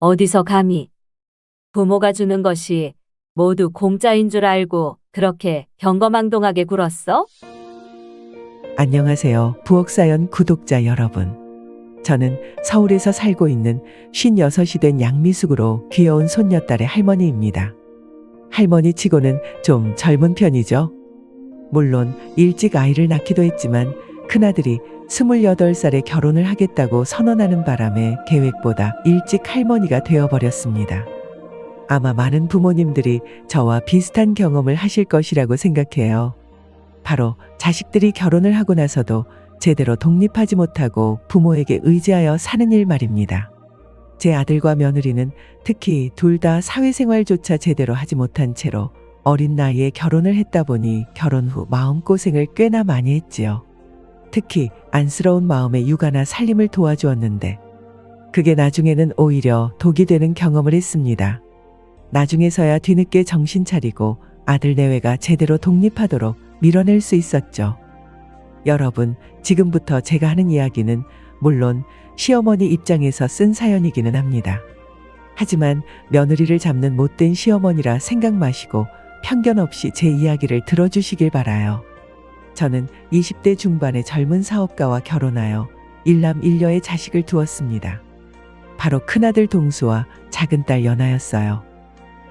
어디서 감히 부모가 주는 것이 모두 공짜인 줄 알고 그렇게 경거망동하게 굴었어? 안녕하세요. 부엌사연 구독자 여러분. 저는 서울에서 살고 있는 56이 된 양미숙으로 귀여운 손녀딸의 할머니입니다. 할머니 치고는 좀 젊은 편이죠. 물론 일찍 아이를 낳기도 했지만 큰아들이 28살에 결혼을 하겠다고 선언하는 바람에 계획보다 일찍 할머니가 되어버렸습니다. 아마 많은 부모님들이 저와 비슷한 경험을 하실 것이라고 생각해요. 바로 자식들이 결혼을 하고 나서도 제대로 독립하지 못하고 부모에게 의지하여 사는 일 말입니다. 제 아들과 며느리는 특히 둘 다 사회생활조차 제대로 하지 못한 채로 어린 나이에 결혼을 했다 보니 결혼 후 마음고생을 꽤나 많이 했지요. 특히 안쓰러운 마음에 육아나 살림을 도와주었는데 그게 나중에는 오히려 독이 되는 경험을 했습니다. 나중에서야 뒤늦게 정신 차리고 아들 내외가 제대로 독립하도록 밀어낼 수 있었죠. 여러분, 지금부터 제가 하는 이야기는 물론 시어머니 입장에서 쓴 사연이기는 합니다. 하지만 며느리를 잡는 못된 시어머니라 생각 마시고 편견 없이 제 이야기를 들어주시길 바라요. 저는 20대 중반의 젊은 사업가와 결혼하여 일남 일녀의 자식을 두었습니다. 바로 큰아들 동수와 작은 딸 연하였어요.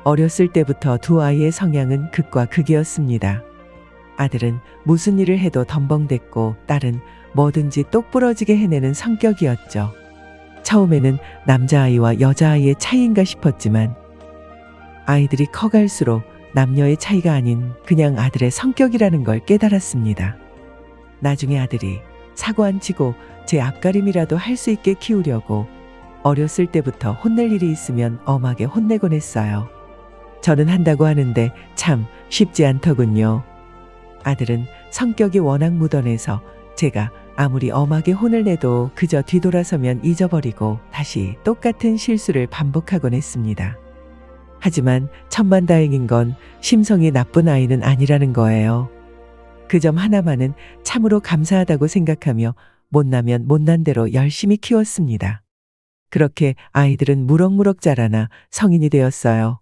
어렸을 때부터 두 아이의 성향은 극과 극이었습니다. 아들은 무슨 일을 해도 덤벙댔고 딸은 뭐든지 똑부러지게 해내는 성격이었죠. 처음에는 남자아이와 여자아이의 차이인가 싶었지만 아이들이 커갈수록 남녀의 차이가 아닌 그냥 아들의 성격이라는 걸 깨달았습니다. 나중에 아들이 사고 안 치고 제 앞가림이라도 할 수 있게 키우려고 어렸을 때부터 혼낼 일이 있으면 엄하게 혼내곤 했어요. 저는 한다고 하는데 참 쉽지 않더군요. 아들은 성격이 워낙 묻어내서 제가 아무리 엄하게 혼을 내도 그저 뒤돌아서면 잊어버리고 다시 똑같은 실수를 반복하곤 했습니다. 하지만 천만다행인 건 심성이 나쁜 아이는 아니라는 거예요. 그 점 하나만은 참으로 감사하다고 생각하며 못나면 못난 대로 열심히 키웠습니다. 그렇게 아이들은 무럭무럭 자라나 성인이 되었어요.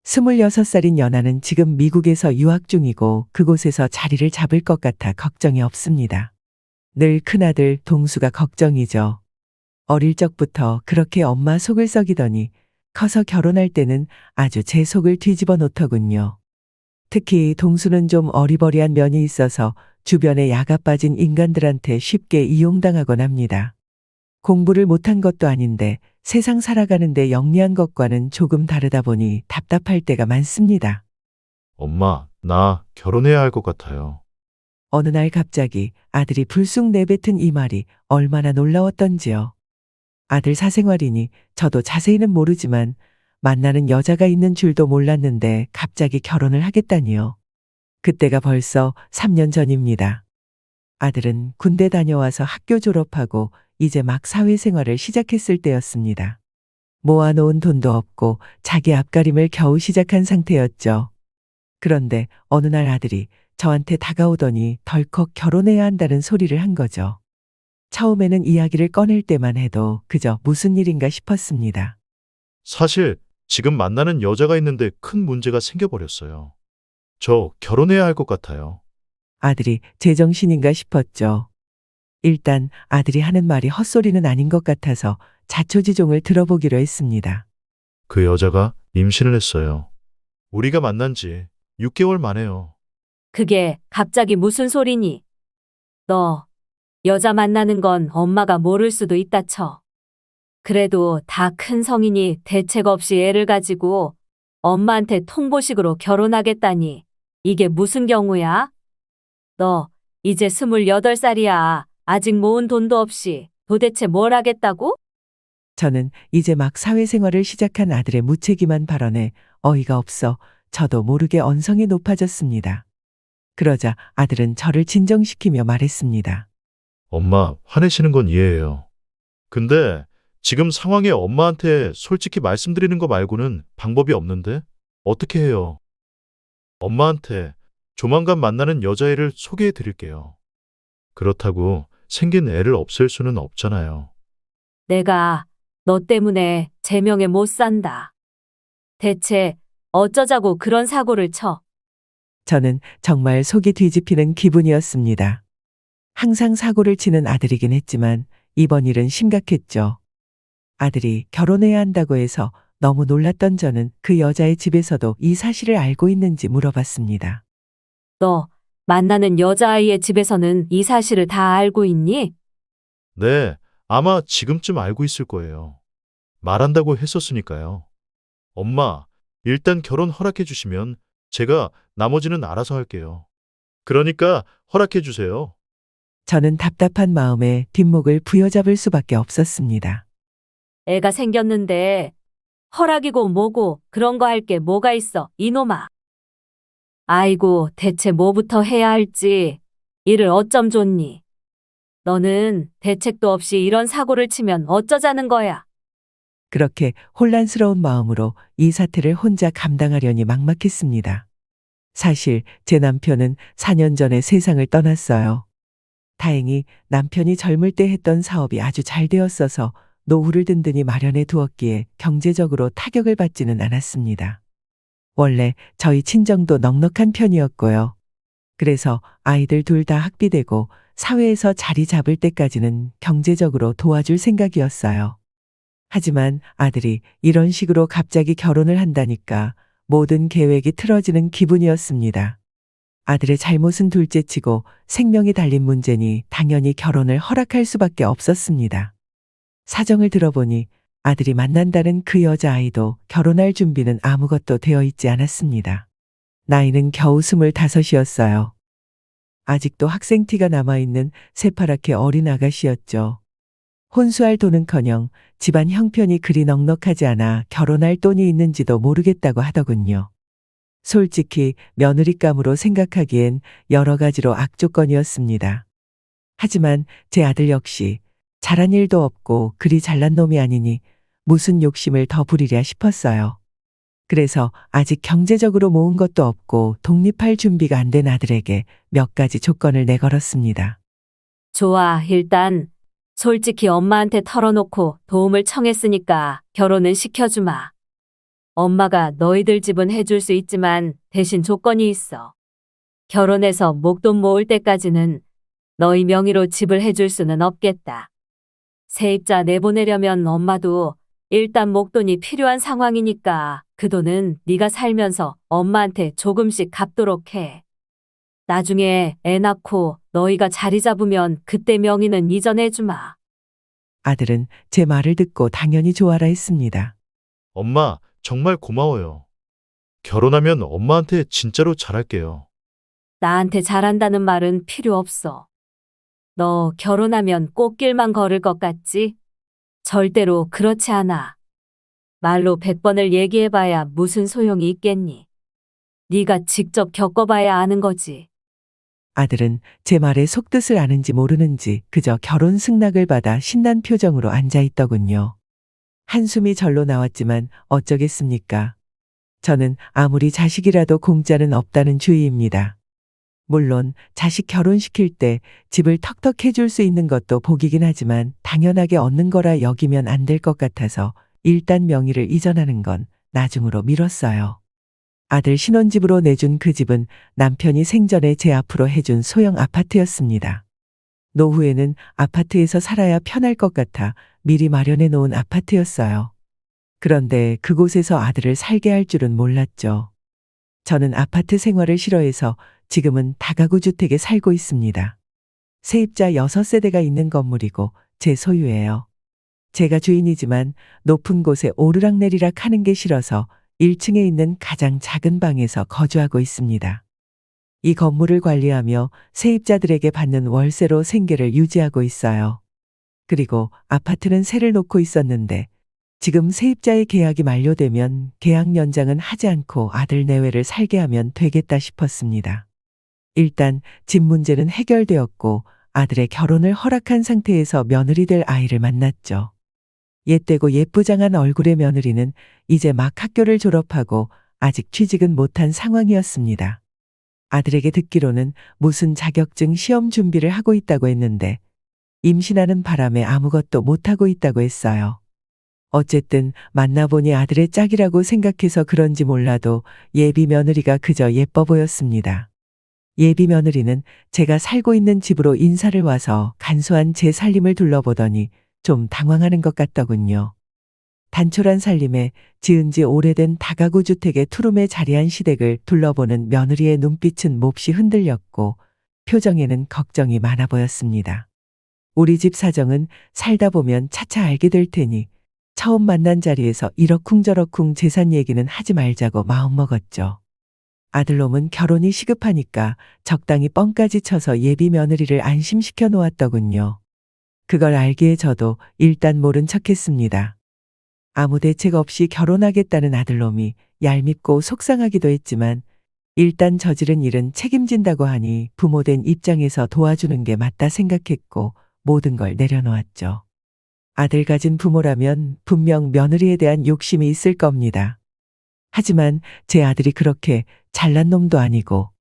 26살인 연하는 지금 미국에서 유학 중이고 그곳에서 자리를 잡을 것 같아 걱정이 없습니다. 늘 큰아들 동수가 걱정이죠. 어릴 적부터 그렇게 엄마 속을 썩이더니 커서 결혼할 때는 아주 제 속을 뒤집어 놓더군요. 특히 동수는 좀 어리버리한 면이 있어서 주변에 야가 빠진 인간들한테 쉽게 이용당하곤 합니다. 공부를 못한 것도 아닌데 세상 살아가는데 영리한 것과는 조금 다르다 보니 답답할 때가 많습니다. 엄마, 나 결혼해야 할 것 같아요. 어느 날 갑자기 아들이 불쑥 내뱉은 이 말이 얼마나 놀라웠던지요. 아들 사생활이니 저도 자세히는 모르지만 만나는 여자가 있는 줄도 몰랐는데 갑자기 결혼을 하겠다니요. 그때가 벌써 3년 전입니다. 아들은 군대 다녀와서 학교 졸업하고 이제 막 사회생활을 시작했을 때였습니다. 모아놓은 돈도 없고 자기 앞가림을 겨우 시작한 상태였죠. 그런데 어느 날 아들이 저한테 다가오더니 덜컥 결혼해야 한다는 소리를 한 거죠. 처음에는 이야기를 꺼낼 때만 해도 그저 무슨 일인가 싶었습니다. 사실 지금 만나는 여자가 있는데 큰 문제가 생겨버렸어요. 저 결혼해야 할 것 같아요. 아들이 제정신인가 싶었죠. 일단 아들이 하는 말이 헛소리는 아닌 것 같아서 자초지종을 들어보기로 했습니다. 그 여자가 임신을 했어요. 우리가 만난 지 6개월 만에요. 그게 갑자기 무슨 소리니? 너 여자 만나는 건 엄마가 모를 수도 있다 쳐. 그래도 다 큰 성인이 대책 없이 애를 가지고 엄마한테 통보식으로 결혼하겠다니 이게 무슨 경우야? 너 이제 28살이야. 아직 모은 돈도 없이 도대체 뭘 하겠다고? 저는 이제 막 사회생활을 시작한 아들의 무책임한 발언에 어이가 없어 저도 모르게 언성이 높아졌습니다. 그러자 아들은 저를 진정시키며 말했습니다. 엄마, 화내시는 건 이해해요. 근데 지금 상황에 엄마한테 솔직히 말씀드리는 거 말고는 방법이 없는데 어떻게 해요? 엄마한테 조만간 만나는 여자애를 소개해 드릴게요. 그렇다고 생긴 애를 없앨 수는 없잖아요. 내가 너 때문에 제명에 못 산다. 대체 어쩌자고 그런 사고를 쳐. 저는 정말 속이 뒤집히는 기분이었습니다. 항상 사고를 치는 아들이긴 했지만 이번 일은 심각했죠. 아들이 결혼해야 한다고 해서 너무 놀랐던 저는 그 여자의 집에서도 이 사실을 알고 있는지 물어봤습니다. 너 만나는 여자아이의 집에서는 이 사실을 다 알고 있니? 네, 아마 지금쯤 알고 있을 거예요. 말한다고 했었으니까요. 엄마, 일단 결혼 허락해 주시면 제가 나머지는 알아서 할게요. 그러니까 허락해 주세요. 저는 답답한 마음에 뒷목을 부여잡을 수밖에 없었습니다. 애가 생겼는데 허락이고 뭐고 그런 거 할 게 뭐가 있어, 이놈아. 아이고, 대체 뭐부터 해야 할지 일을 어쩜 좋니? 너는 대책도 없이 이런 사고를 치면 어쩌자는 거야? 그렇게 혼란스러운 마음으로 이 사태를 혼자 감당하려니 막막했습니다. 사실 제 남편은 4년 전에 세상을 떠났어요. 다행히 남편이 젊을 때 했던 사업이 아주 잘 되었어서 노후를 든든히 마련해 두었기에 경제적으로 타격을 받지는 않았습니다. 원래 저희 친정도 넉넉한 편이었고요. 그래서 아이들 둘 다 학비되고 사회에서 자리 잡을 때까지는 경제적으로 도와줄 생각이었어요. 하지만 아들이 이런 식으로 갑자기 결혼을 한다니까 모든 계획이 틀어지는 기분이었습니다. 아들의 잘못은 둘째치고 생명이 달린 문제니 당연히 결혼을 허락할 수밖에 없었습니다. 사정을 들어보니 아들이 만난다는 그 여자아이도 결혼할 준비는 아무것도 되어 있지 않았습니다. 나이는 겨우 25이었어요. 아직도 학생 티가 남아있는 새파랗게 어린 아가씨였죠. 혼수할 돈은커녕 집안 형편이 그리 넉넉하지 않아 결혼할 돈이 있는지도 모르겠다고 하더군요. 솔직히 며느리감으로 생각하기엔 여러 가지로 악조건이었습니다. 하지만 제 아들 역시 잘한 일도 없고 그리 잘난 놈이 아니니 무슨 욕심을 더 부리랴 싶었어요. 그래서 아직 경제적으로 모은 것도 없고 독립할 준비가 안 된 아들에게 몇 가지 조건을 내걸었습니다. 좋아, 일단 솔직히 엄마한테 털어놓고 도움을 청했으니까 결혼은 시켜주마. 엄마가 너희들 집은 해줄 수 있지만 대신 조건이 있어. 결혼해서 목돈 모을 때까지는 너희 명의로 집을 해줄 수는 없겠다. 세입자 내보내려면 엄마도 일단 목돈이 필요한 상황이니까 그 돈은 네가 살면서 엄마한테 조금씩 갚도록 해. 나중에 애 낳고 너희가 자리 잡으면 그때 명의는 이전해주마. 아들은 제 말을 듣고 당연히 좋아라 했습니다. 엄마, 정말 고마워요. 결혼하면 엄마한테 진짜로 잘할게요. 나한테 잘한다는 말은 필요 없어. 너 결혼하면 꽃길만 걸을 것 같지? 절대로 그렇지 않아. 말로 100번을 얘기해봐야 무슨 소용이 있겠니? 네가 직접 겪어봐야 아는 거지. 아들은 제 말의 속뜻을 아는지 모르는지 그저 결혼 승낙을 받아 신난 표정으로 앉아 있더군요. 한숨이 절로 나왔지만 어쩌겠습니까? 저는 아무리 자식이라도 공짜는 없다는 주의입니다. 물론 자식 결혼시킬 때 집을 턱턱 해줄 수 있는 것도 복이긴 하지만 당연하게 얻는 거라 여기면 안 될 것 같아서 일단 명의를 이전하는 건 나중으로 미뤘어요. 아들 신혼집으로 내준 그 집은 남편이 생전에 제 앞으로 해준 소형 아파트였습니다. 노후에는 아파트에서 살아야 편할 것 같아 미리 마련해 놓은 아파트였어요. 그런데 그곳에서 아들을 살게 할 줄은 몰랐죠. 저는 아파트 생활을 싫어해서 지금은 다가구 주택에 살고 있습니다. 세입자 6세대가 있는 건물이고 제 소유예요. 제가 주인이지만 높은 곳에 오르락내리락 하는 게 싫어서 1층에 있는 가장 작은 방에서 거주하고 있습니다. 이 건물을 관리하며 세입자들에게 받는 월세로 생계를 유지하고 있어요. 그리고 아파트는 세를 놓고 있었는데 지금 세입자의 계약이 만료되면 계약 연장은 하지 않고 아들 내외를 살게 하면 되겠다 싶었습니다. 일단 집 문제는 해결되었고 아들의 결혼을 허락한 상태에서 며느리 될 아이를 만났죠. 옛되고 예쁘장한 얼굴의 며느리는 이제 막 학교를 졸업하고 아직 취직은 못한 상황이었습니다. 아들에게 듣기로는 무슨 자격증 시험 준비를 하고 있다고 했는데 임신하는 바람에 아무것도 못하고 있다고 했어요. 어쨌든 만나보니 아들의 짝이라고 생각해서 그런지 몰라도 예비 며느리가 그저 예뻐 보였습니다. 예비 며느리는 제가 살고 있는 집으로 인사를 와서 간소한 제 살림을 둘러보더니 좀 당황하는 것 같더군요. 단촐한 살림에 지은 지 오래된 다가구 주택의 투룸에 자리한 시댁을 둘러보는 며느리의 눈빛은 몹시 흔들렸고 표정에는 걱정이 많아 보였습니다. 우리 집 사정은 살다 보면 차차 알게 될 테니 처음 만난 자리에서 이러쿵저러쿵 재산 얘기는 하지 말자고 마음먹었죠. 아들놈은 결혼이 시급하니까 적당히 뻥까지 쳐서 예비 며느리를 안심시켜 놓았더군요. 그걸 알기에 저도 일단 모른 척했습니다. 아무 대책 없이 결혼하겠다는 아들놈이 얄밉고 속상하기도 했지만 일단 저지른 일은 책임진다고 하니 부모된 입장에서 도와주는 게 맞다 생각했고 모든 걸 내려놓았죠. 아들 가진 부모라면 분명 며느리에 대한 욕심이 있을 겁니다. 하지만 제 아들이 그렇게 잘난 놈도 아니고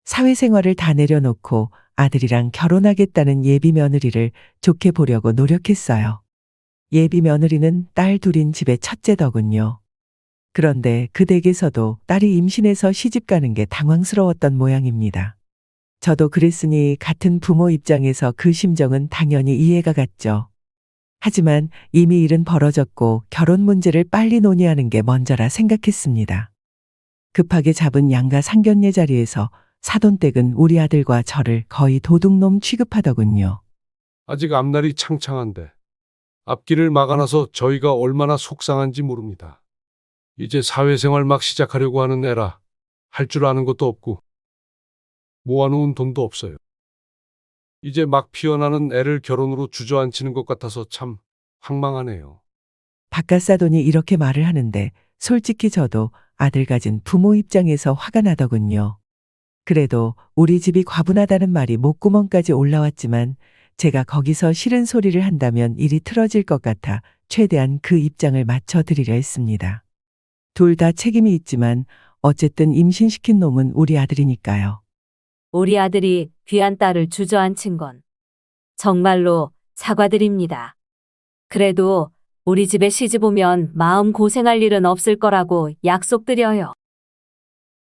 사회생활을 다 내려놓고 아들이랑 결혼하겠다는 예비 며느리를 좋게 보려고 노력했어요. 예비 며느리는 딸 둘인 집의 첫째더군요. 그런데 그 댁에서도 딸이 임신해서 시집 가는 게 당황스러웠던 모양입니다. 저도 그랬으니 같은 부모 입장에서 그 심정은 당연히 이해가 갔죠. 하지만 이미 일은 벌어졌고 결혼 문제를 빨리 논의하는 게 먼저라 생각했습니다. 급하게 잡은 양가 상견례 자리에서 사돈댁은 우리 아들과 저를 거의 도둑놈 취급하더군요. 아직 앞날이 창창한데 앞길을 막아놔서 저희가 얼마나 속상한지 모릅니다. 이제 사회생활 막 시작하려고 하는 애라 할 줄 아는 것도 없고 모아놓은 돈도 없어요. 이제 막 피어나는 애를 결혼으로 주저앉히는 것 같아서 참 황망하네요. 바깥 사돈이 이렇게 말을 하는데 솔직히 저도 아들 가진 부모 입장에서 화가 나더군요. 그래도 우리 집이 과분하다는 말이 목구멍까지 올라왔지만 제가 거기서 싫은 소리를 한다면 일이 틀어질 것 같아 최대한 그 입장을 맞춰드리려 했습니다. 둘 다 책임이 있지만 어쨌든 임신시킨 놈은 우리 아들이니까요. 우리 아들이 귀한 딸을 주저앉힌 건 정말로 사과드립니다. 그래도 우리 집에 시집 오면 마음 고생할 일은 없을 거라고 약속드려요.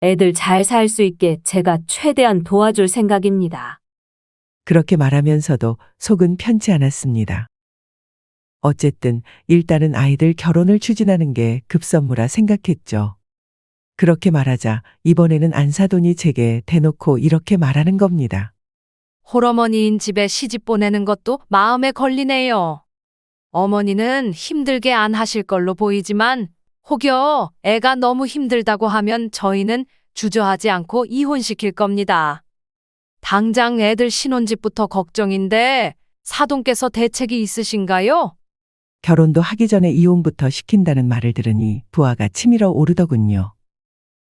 애들 잘 살 수 있게 제가 최대한 도와줄 생각입니다. 그렇게 말하면서도 속은 편치 않았습니다. 어쨌든 일단은 아이들 결혼을 추진하는 게 급선무라 생각했죠. 그렇게 말하자 이번에는 안사돈이 제게 대놓고 이렇게 말하는 겁니다. 홀어머니인 집에 시집 보내는 것도 마음에 걸리네요. 어머니는 힘들게 안 하실 걸로 보이지만 혹여 애가 너무 힘들다고 하면 저희는 주저하지 않고 이혼시킬 겁니다. 당장 애들 신혼집부터 걱정인데 사돈께서 대책이 있으신가요? 결혼도 하기 전에 이혼부터 시킨다는 말을 들으니 부하가 치밀어 오르더군요.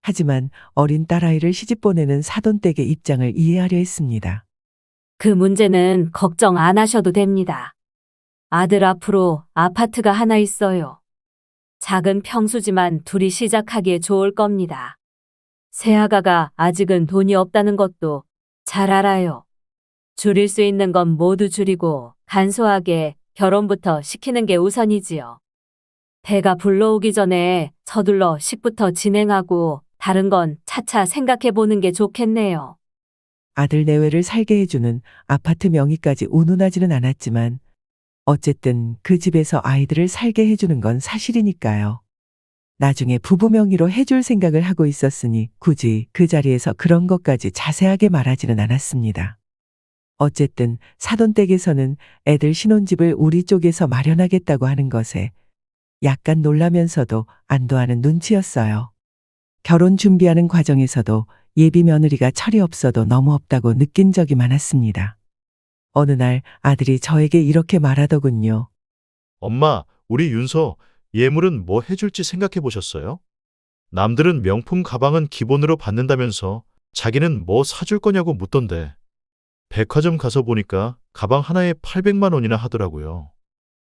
하지만 어린 딸아이를 시집 보내는 사돈댁의 입장을 이해하려 했습니다. 그 문제는 걱정 안 하셔도 됩니다. 아들 앞으로 아파트가 하나 있어요. 작은 평수지만 둘이 시작하기에 좋을 겁니다. 새아가가 아직은 돈이 없다는 것도 잘 알아요. 줄일 수 있는 건 모두 줄이고 간소하게 결혼부터 시키는 게 우선이지요. 배가 불러오기 전에 서둘러 식부터 진행하고 다른 건 차차 생각해 보는 게 좋겠네요. 아들 내외를 살게 해주는 아파트 명의까지 운운하지는 않았지만 어쨌든 그 집에서 아이들을 살게 해주는 건 사실이니까요. 나중에 부부 명의로 해줄 생각을 하고 있었으니 굳이 그 자리에서 그런 것까지 자세하게 말하지는 않았습니다. 어쨌든 사돈댁에서는 애들 신혼집을 우리 쪽에서 마련하겠다고 하는 것에 약간 놀라면서도 안도하는 눈치였어요. 결혼 준비하는 과정에서도 예비 며느리가 철이 없어도 너무 없다고 느낀 적이 많았습니다. 어느 날 아들이 저에게 이렇게 말하더군요. 엄마, 우리 윤서 예물은 뭐 해줄지 생각해 보셨어요? 남들은 명품 가방은 기본으로 받는다면서 자기는 뭐 사줄 거냐고 묻던데. 백화점 가서 보니까 가방 하나에 800만 원이나 하더라고요.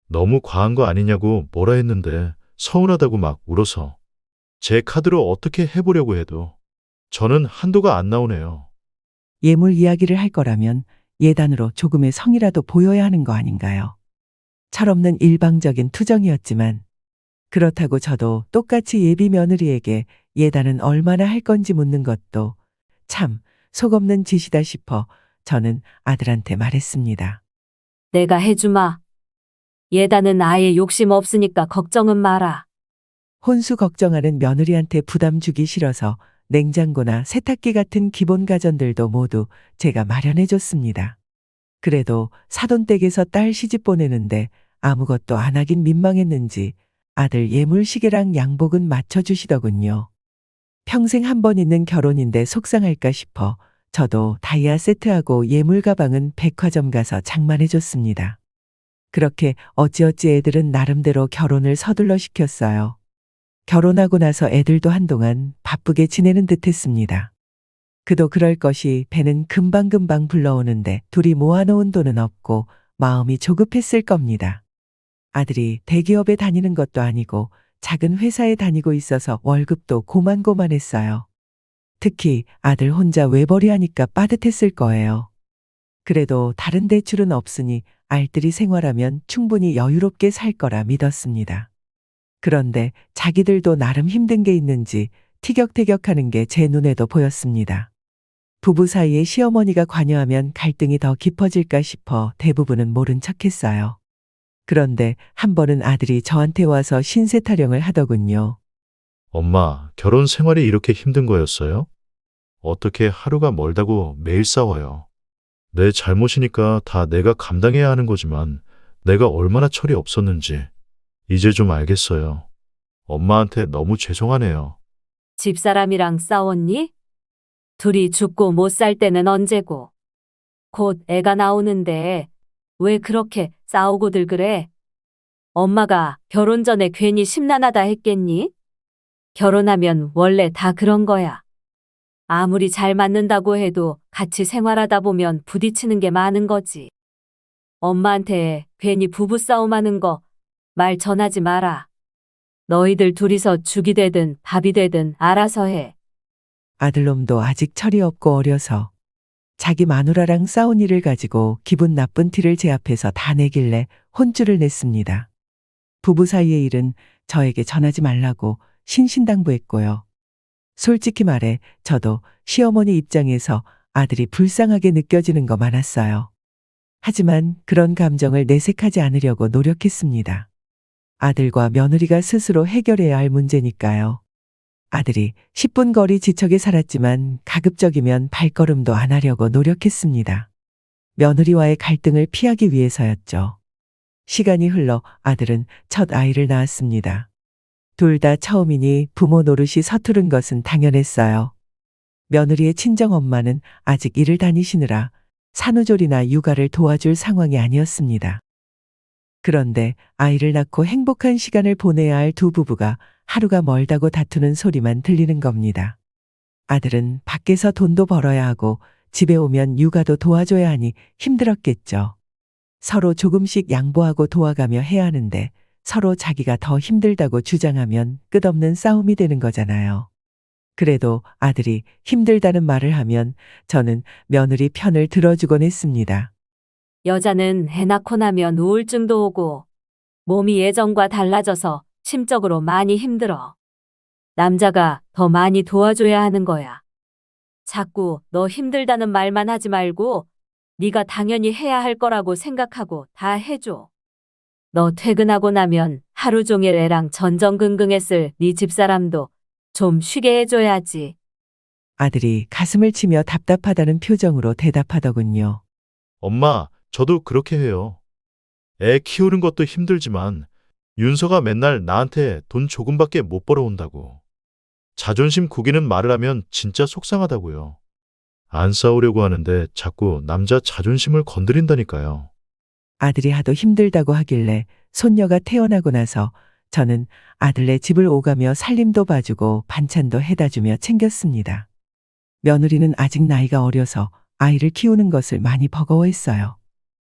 너무 과한 거 아니냐고 뭐라 했는데 서운하다고 막 울어서. 제 카드로 어떻게 해보려고 해도 저는 한도가 안 나오네요. 예물 이야기를 할 거라면 예단으로 조금의 성이라도 보여야 하는 거 아닌가요? 철없는 일방적인 투정이었지만 그렇다고 저도 똑같이 예비 며느리에게 예단은 얼마나 할 건지 묻는 것도 참 속없는 짓이다 싶어 저는 아들한테 말했습니다. 내가 해주마. 예단은 아예 욕심 없으니까 걱정은 마라. 혼수 걱정하는 며느리한테 부담 주기 싫어서 냉장고나 세탁기 같은 기본 가전들도 모두 제가 마련해 줬습니다. 그래도 사돈댁에서 딸 시집 보내는데 아무것도 안 하긴 민망했는지 아들 예물 시계랑 양복은 맞춰주시더군요. 평생 한 번 있는 결혼인데 속상할까 싶어 저도 다이아 세트하고 예물 가방은 백화점 가서 장만해 줬습니다. 그렇게 어찌어찌 애들은 나름대로 결혼을 서둘러 시켰어요. 결혼하고 나서 애들도 한동안 바쁘게 지내는 듯 했습니다. 그도 그럴 것이 배는 금방금방 불러오는데 둘이 모아놓은 돈은 없고 마음이 조급했을 겁니다. 아들이 대기업에 다니는 것도 아니고 작은 회사에 다니고 있어서 월급도 고만고만했어요. 특히 아들 혼자 외벌이 하니까 빠듯했을 거예요. 그래도 다른 대출은 없으니 알뜰히 생활하면 충분히 여유롭게 살 거라 믿었습니다. 그런데 자기들도 나름 힘든 게 있는지 티격태격하는 게 제 눈에도 보였습니다. 부부 사이에 시어머니가 관여하면 갈등이 더 깊어질까 싶어 대부분은 모른 척했어요. 그런데 한 번은 아들이 저한테 와서 신세 타령을 하더군요. 엄마, 결혼 생활이 이렇게 힘든 거였어요? 어떻게 하루가 멀다고 매일 싸워요? 내 잘못이니까 다 내가 감당해야 하는 거지만 내가 얼마나 철이 없었는지 이제 좀 알겠어요. 엄마한테 너무 죄송하네요. 집사람이랑 싸웠니? 둘이 죽고 못 살 때는 언제고? 곧 애가 나오는데 왜 그렇게 싸우고들 그래? 엄마가 결혼 전에 괜히 심란하다 했겠니? 결혼하면 원래 다 그런 거야. 아무리 잘 맞는다고 해도 같이 생활하다 보면 부딪히는 게 많은 거지. 엄마한테 괜히 부부싸움하는 거 말 전하지 마라. 너희들 둘이서 죽이 되든 밥이 되든 알아서 해. 아들놈도 아직 철이 없고 어려서 자기 마누라랑 싸운 일을 가지고 기분 나쁜 티를 제 앞에서 다 내길래 혼쭐을 냈습니다. 부부 사이의 일은 저에게 전하지 말라고 신신당부했고요. 솔직히 말해 저도 시어머니 입장에서 아들이 불쌍하게 느껴지는 거 많았어요. 하지만 그런 감정을 내색하지 않으려고 노력했습니다. 아들과 며느리가 스스로 해결해야 할 문제니까요. 아들이 10분 거리 지척에 살았지만 가급적이면 발걸음도 안 하려고 노력했습니다. 며느리와의 갈등을 피하기 위해서였죠. 시간이 흘러 아들은 첫 아이를 낳았습니다. 둘 다 처음이니 부모 노릇이 서투른 것은 당연했어요. 며느리의 친정 엄마는 아직 일을 다니시느라 산후조리나 육아를 도와줄 상황이 아니었습니다. 그런데 아이를 낳고 행복한 시간을 보내야 할 두 부부가 하루가 멀다고 다투는 소리만 들리는 겁니다. 아들은 밖에서 돈도 벌어야 하고 집에 오면 육아도 도와줘야 하니 힘들었겠죠. 서로 조금씩 양보하고 도와가며 해야 하는데 서로 자기가 더 힘들다고 주장하면 끝없는 싸움이 되는 거잖아요. 그래도 아들이 힘들다는 말을 하면 저는 며느리 편을 들어주곤 했습니다. 여자는 애 낳고 나면 우울증도 오고 몸이 예전과 달라져서 심적으로 많이 힘들어. 남자가 더 많이 도와줘야 하는 거야. 자꾸 너 힘들다는 말만 하지 말고 네가 당연히 해야 할 거라고 생각하고 다 해줘. 너 퇴근하고 나면 하루 종일 애랑 전전긍긍했을 네 집사람도 좀 쉬게 해줘야지. 아들이 가슴을 치며 답답하다는 표정으로 대답하더군요. 엄마, 저도 그렇게 해요. 애 키우는 것도 힘들지만 윤서가 맨날 나한테 돈 조금밖에 못 벌어온다고. 자존심 구기는 말을 하면 진짜 속상하다고요. 안 싸우려고 하는데 자꾸 남자 자존심을 건드린다니까요. 아들이 하도 힘들다고 하길래 손녀가 태어나고 나서 저는 아들네 집을 오가며 살림도 봐주고 반찬도 해다주며 챙겼습니다. 며느리는 아직 나이가 어려서 아이를 키우는 것을 많이 버거워했어요.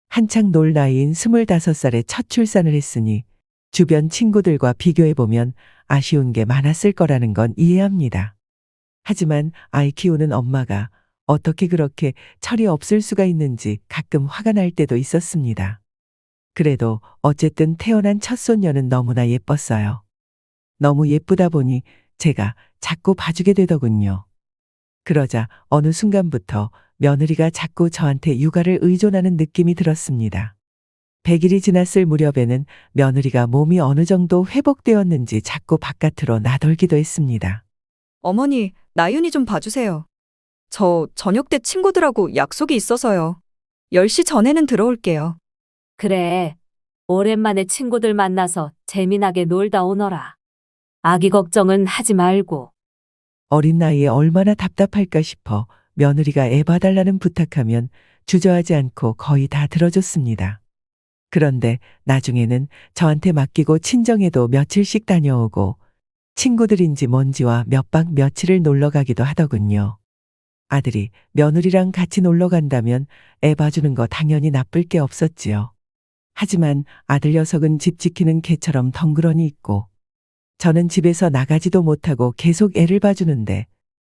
한창 놀 나이인 25살에 첫 출산을 했으니 주변 친구들과 비교해보면 아쉬운 게 많았을 거라는 건 이해합니다. 하지만 아이 키우는 엄마가 어떻게 그렇게 철이 없을 수가 있는지 가끔 화가 날 때도 있었습니다. 그래도 어쨌든 태어난 첫 손녀는 너무나 예뻤어요. 너무 예쁘다 보니 제가 자꾸 봐주게 되더군요. 그러자 어느 순간부터 며느리가 자꾸 저한테 육아를 의존하는 느낌이 들었습니다. 100일이 지났을 무렵에는 며느리가 몸이 어느 정도 회복되었는지 자꾸 바깥으로 나돌기도 했습니다. 어머니, 나윤이 좀 봐주세요. 저 저녁 때 친구들하고 약속이 있어서요. 10시 전에는 들어올게요. 그래. 오랜만에 친구들 만나서 재미나게 놀다 오너라. 아기 걱정은 하지 말고. 어린 나이에 얼마나 답답할까 싶어 며느리가 애 봐달라는 부탁하면 주저하지 않고 거의 다 들어줬습니다. 그런데 나중에는 저한테 맡기고 친정에도 며칠씩 다녀오고 친구들인지 뭔지와 몇 박 며칠을 놀러 가기도 하더군요. 아들이 며느리랑 같이 놀러 간다면 애 봐주는 거 당연히 나쁠 게 없었지요. 하지만 아들 녀석은 집 지키는 개처럼 덩그러니 있고 저는 집에서 나가지도 못하고 계속 애를 봐주는데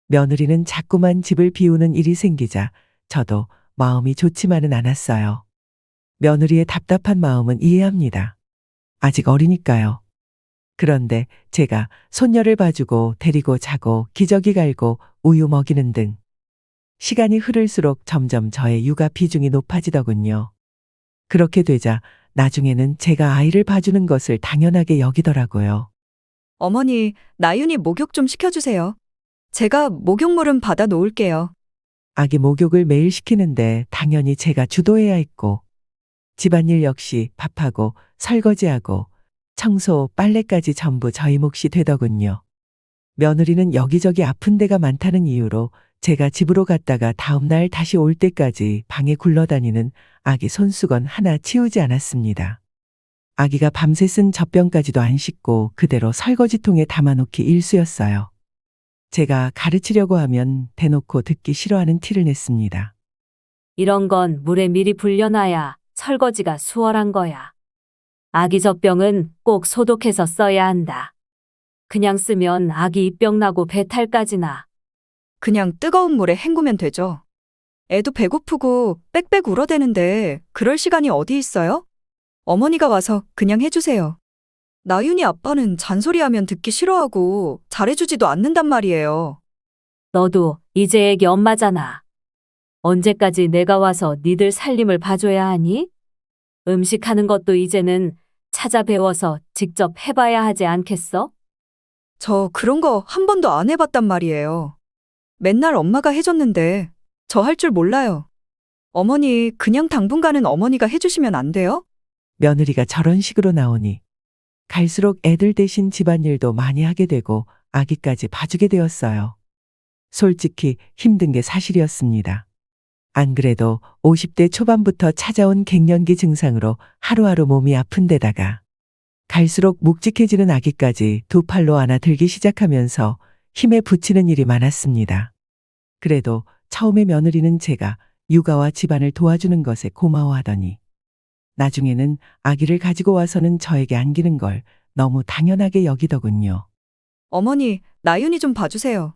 며느리는 자꾸만 집을 비우는 일이 생기자 저도 마음이 좋지만은 않았어요. 며느리의 답답한 마음은 이해합니다. 아직 어리니까요. 그런데 제가 손녀를 봐주고 데리고 자고 기저귀 갈고 우유 먹이는 등 시간이 흐를수록 점점 저의 육아 비중이 높아지더군요. 그렇게 되자 나중에는 제가 아이를 봐주는 것을 당연하게 여기더라고요. 어머니, 나윤이 목욕 좀 시켜주세요. 제가 목욕물은 받아 놓을게요. 아기 목욕을 매일 시키는데 당연히 제가 주도해야 했고 집안일 역시 밥하고 설거지하고 청소, 빨래까지 전부 저희 몫이 되더군요. 며느리는 여기저기 아픈 데가 많다는 이유로 제가 집으로 갔다가 다음날 다시 올 때까지 방에 굴러다니는 아기 손수건 하나 치우지 않았습니다. 아기가 밤새 쓴 젖병까지도 안 씻고 그대로 설거지통에 담아놓기 일쑤였어요. 제가 가르치려고 하면 대놓고 듣기 싫어하는 티를 냈습니다. 이런 건 물에 미리 불려놔야 설거지가 수월한 거야. 아기 젖병은 꼭 소독해서 써야 한다. 그냥 쓰면 아기 입병 나고 배탈까지 나. 그냥 뜨거운 물에 헹구면 되죠. 애도 배고프고 빽빽 울어대는데 그럴 시간이 어디 있어요? 어머니가 와서 그냥 해주세요. 나윤이 아빠는 잔소리하면 듣기 싫어하고 잘해주지도 않는단 말이에요. 너도 이제 애기 엄마잖아. 언제까지 내가 와서 니들 살림을 봐줘야 하니? 음식하는 것도 이제는 찾아 배워서 직접 해봐야 하지 않겠어? 저 그런 거 한 번도 안 해봤단 말이에요. 맨날 엄마가 해줬는데 저 할 줄 몰라요. 어머니, 그냥 당분간은 어머니가 해주시면 안 돼요? 며느리가 저런 식으로 나오니 갈수록 애들 대신 집안일도 많이 하게 되고 아기까지 봐주게 되었어요. 솔직히 힘든 게 사실이었습니다. 안 그래도 50대 초반부터 찾아온 갱년기 증상으로 하루하루 몸이 아픈 데다가 갈수록 묵직해지는 아기까지 두 팔로 안아 들기 시작하면서 힘에 부치는 일이 많았습니다. 그래도 처음에 며느리는 제가 육아와 집안을 도와주는 것에 고마워하더니 나중에는 아기를 가지고 와서는 저에게 안기는 걸 너무 당연하게 여기더군요. 어머니, 나윤이 좀 봐주세요.